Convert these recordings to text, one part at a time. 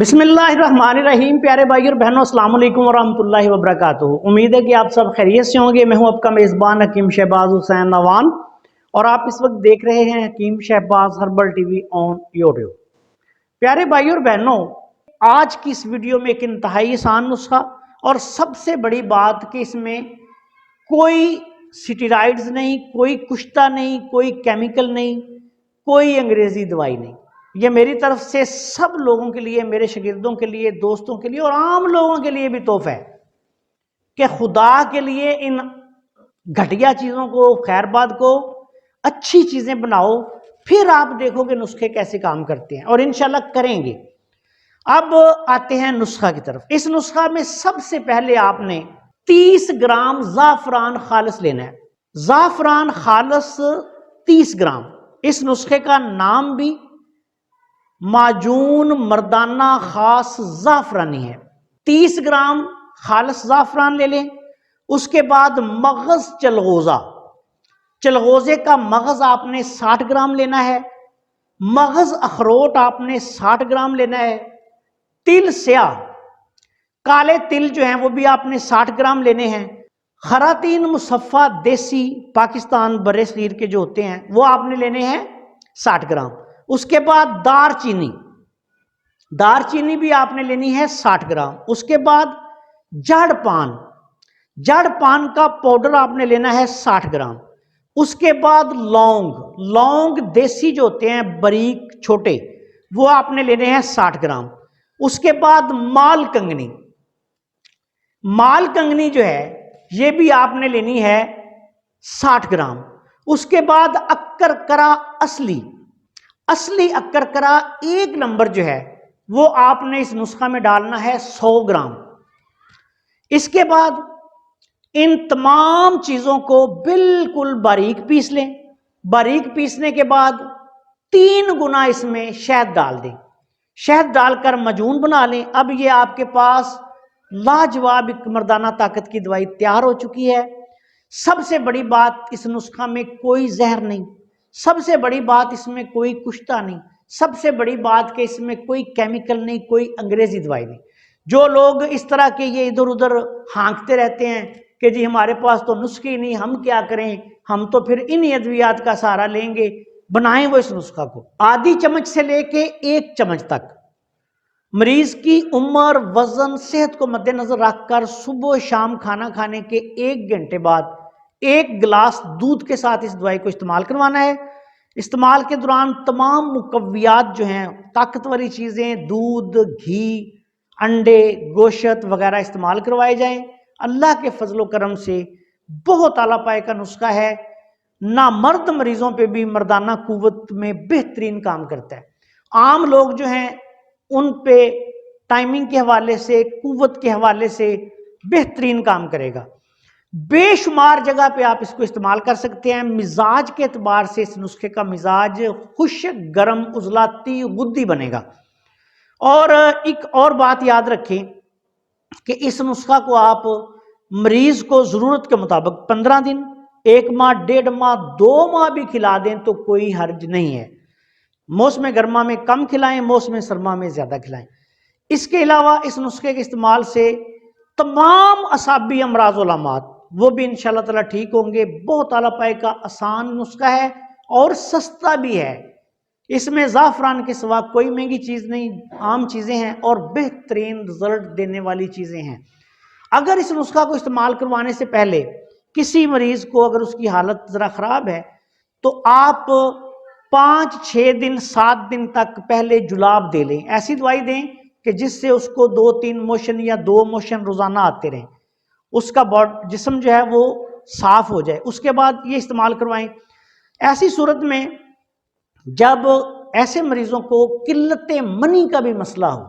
بسم اللہ الرحمن الرحیم۔ پیارے بھائی اور بہنوں، السلام علیکم ورحمۃ اللہ وبرکاتہ۔ امید ہے کہ آپ سب خیریت سے ہوں گے۔ میں ہوں آپ کا میزبان حکیم شہباز حسین نوان، اور آپ اس وقت دیکھ رہے ہیں Hakim Shahbaz herbal TV on YouTube. پیارے بھائی اور بہنوں، آج کی اس ویڈیو میں ایک انتہائی آسان نسخہ، اور سب سے بڑی بات کہ اس میں کوئی سٹیرائڈز نہیں، کوئی کشتہ نہیں، کوئی کیمیکل نہیں، کوئی انگریزی دوائی نہیں۔ یہ میری طرف سے سب لوگوں کے لیے، میرے شاگردوں کے لیے، دوستوں کے لیے اور عام لوگوں کے لیے بھی تحفہ ہے کہ خدا کے لیے ان گھٹیا چیزوں کو، خیر بات کو اچھی چیزیں بناؤ، پھر آپ دیکھو کہ نسخے کیسے کام کرتے ہیں، اور انشاءاللہ کریں گے۔ اب آتے ہیں نسخہ کی طرف۔ اس نسخہ میں سب سے پہلے آپ نے 30 گرام زعفران خالص لینا ہے۔ زعفران خالص 30 گرام۔ اس نسخے کا نام بھی معجون مردانہ خاص زعفرانی ہے۔ 30 گرام خالص زعفران لے لیں۔ اس کے بعد مغز چلغوزہ، چلغوزے کا مغز آپ نے 60 گرام لینا ہے۔ مغز اخروٹ آپ نے 60 گرام لینا ہے۔ تل سیاہ، کالے تل جو ہیں وہ بھی آپ نے 60 گرام لینے ہیں۔ خراتین مصفہ دیسی پاکستان برے صغیر کے جو ہوتے ہیں وہ آپ نے لینے ہیں 60 گرام۔ اس کے بعد دار چینی، دار چینی بھی آپ نے لینی ہے 60 گرام۔ اس کے بعد جڑ پان، جڑ پان کا پاؤڈر آپ نے لینا ہے 60 گرام۔ اس کے بعد لونگ، لونگ دیسی جو ہوتے ہیں باریک چھوٹے، وہ آپ نے لینے ہیں 60 گرام۔ اس کے بعد مال کنگنی، مال کنگنی جو ہے یہ بھی آپ نے لینی ہے 60 گرام۔ اس کے بعد اکر کرا اصلی، اصلی اکر کرا 1 نمبر جو ہے وہ آپ نے اس نسخہ میں ڈالنا ہے 100 گرام۔ اس کے بعد ان تمام چیزوں کو بالکل باریک پیس لیں۔ باریک پیسنے کے بعد 3 گنا اس میں شہد ڈال دیں، شہد ڈال کر معجون بنا لیں۔ اب یہ آپ کے پاس لاجواب ایک مردانہ طاقت کی دوائی تیار ہو چکی ہے۔ سب سے بڑی بات، اس نسخہ میں کوئی زہر نہیں، سب سے بڑی بات اس میں کوئی کشتہ نہیں، سب سے بڑی بات کہ اس میں کوئی کیمیکل نہیں، کوئی انگریزی دوائی نہیں۔ جو لوگ اس طرح کے یہ ادھر ادھر ہانکتے رہتے ہیں کہ جی ہمارے پاس تو نسخے نہیں، ہم کیا کریں، ہم تو پھر انہی ادویات کا سہارا لیں گے، بنائیں وہ اس نسخہ کو۔ آدھی چمچ سے لے کے 1 چمچ تک مریض کی عمر، وزن، صحت کو مد نظر رکھ کر صبح و شام کھانا کھانے کے 1 گھنٹے بعد 1 گلاس دودھ کے ساتھ اس دوائی کو استعمال کروانا ہے۔ استعمال کے دوران تمام مقویات جو ہیں، طاقتوری چیزیں، دودھ، گھی، انڈے، گوشت وغیرہ استعمال کروائے جائیں۔ اللہ کے فضل و کرم سے بہت اعلیٰ پائے کا نسخہ ہے، نامرد مریضوں پہ بھی مردانہ قوت میں بہترین کام کرتا ہے۔ عام لوگ جو ہیں ان پہ ٹائمنگ کے حوالے سے، قوت کے حوالے سے بہترین کام کرے گا۔ بے شمار جگہ پہ آپ اس کو استعمال کر سکتے ہیں۔ مزاج کے اعتبار سے اس نسخے کا مزاج خشک، گرم، عضلاتی، غدی بنے گا۔ اور ایک اور بات یاد رکھیں کہ اس نسخہ کو آپ مریض کو ضرورت کے مطابق 15 دن، 1 ماہ، 1.5 ماہ، 2 ماہ بھی کھلا دیں تو کوئی حرج نہیں ہے۔ موسم گرما میں کم کھلائیں، موسم سرما میں زیادہ کھلائیں۔ اس کے علاوہ اس نسخے کے استعمال سے تمام اعصابی امراض و علامات وہ بھی انشاءاللہ تعالی ٹھیک ہوں گے۔ بہت اعلیٰ پائے کا آسان نسخہ ہے اور سستا بھی ہے۔ اس میں زعفران کے سوا کوئی مہنگی چیز نہیں، عام چیزیں ہیں اور بہترین رزلٹ دینے والی چیزیں ہیں۔ اگر اس نسخہ کو استعمال کروانے سے پہلے کسی مریض کو اگر اس کی حالت ذرا خراب ہے تو آپ 5-6 دن، 7 دن تک پہلے جلاب دے لیں۔ ایسی دوائی دیں کہ جس سے اس کو 2-3 موشن یا 2 موشن روزانہ آتے رہیں، اس کا جسم جو ہے وہ صاف ہو جائے، اس کے بعد یہ استعمال کروائیں۔ ایسی صورت میں جب ایسے مریضوں کو قلت منی کا بھی مسئلہ ہو،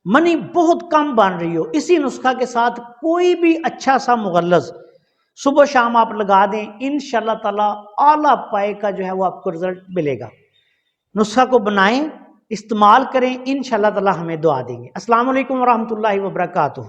منی بہت کم بن رہی ہو، اسی نسخہ کے ساتھ کوئی بھی اچھا سا مغلظ صبح شام آپ لگا دیں، انشاءاللہ تعالی اعلیٰ پائے کا جو ہے وہ آپ کو رزلٹ ملے گا۔ نسخہ کو بنائیں، استعمال کریں، انشاءاللہ تعالی ہمیں دعا دیں گے۔ السلام علیکم ورحمۃ اللہ وبرکاتہ۔